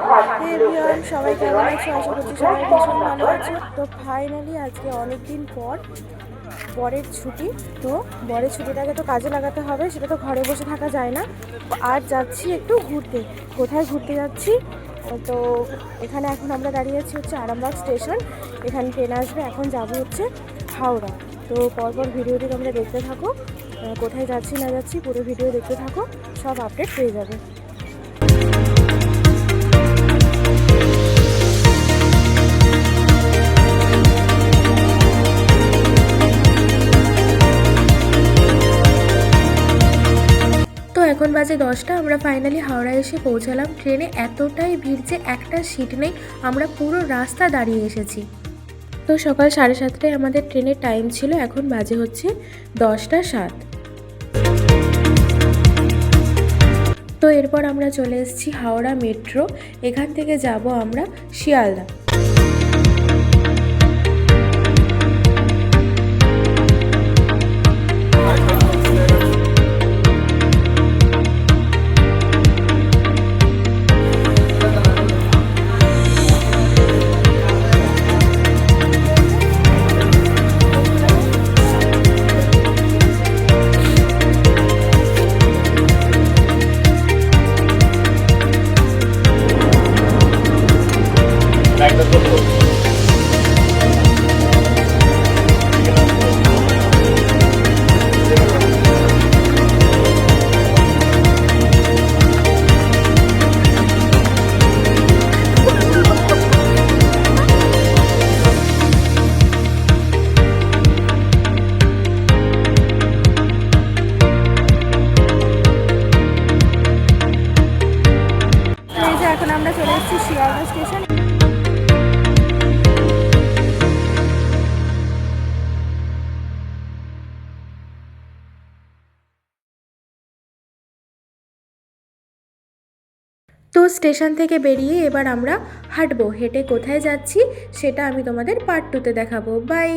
Everyone, সবাই কেমন আছো? আশা করছি সবাই ভীষণ ভালো আছো। তো ফাইনালি আজকে অনেক দিন পর বরের ছুটি। তো বরের ছুটিটাকে তো কাজে লাগাতে হবে, সেটা তো ঘরে বসে থাকা যায় না। আর যাচ্ছি একটু ঘুরতে। কোথায় ঘুরতে যাচ্ছি? তো এখানে এখন আমরা দাঁড়িয়ে আছি হচ্ছে আরামবাগ স্টেশন। এখানে ট্রেন আসবে, এখন যাব হচ্ছে হাওড়া। তো পরপর ভিডিওটি তোমরা দেখতে থাকো, কোথায় যাচ্ছি না যাচ্ছি পুরো ভিডিও দেখতে থাকো, সব আপডেট পেয়ে যাবে। তো এখন বাজে 10টা, আমরা ফাইনালি হাওড়া এসে পৌঁছালাম। ট্রেনে এতটাই ভিড় যে একটা সিট নেই, আমরা পুরো রাস্তা দাঁড়িয়ে এসেছি। তো সকাল 7:30টায় আমাদের ট্রেনের টাইম ছিল, এখন বাজে হচ্ছে 10টা 7। তো এরপর আমরা চলে এসেছি হাওড়া মেট্রো। এখান থেকে যাব আমরা শিয়ালদা। এই যে এখন আমরা চলে এসেছি শিয়ালদা স্টেশন। তো স্টেশন থেকে বেরিয়ে এবার আমরা হাঁটবো। হেঁটে কোথায় যাচ্ছি সেটা আমি তোমাদের পার্ট 2তে দেখাবো। বাই।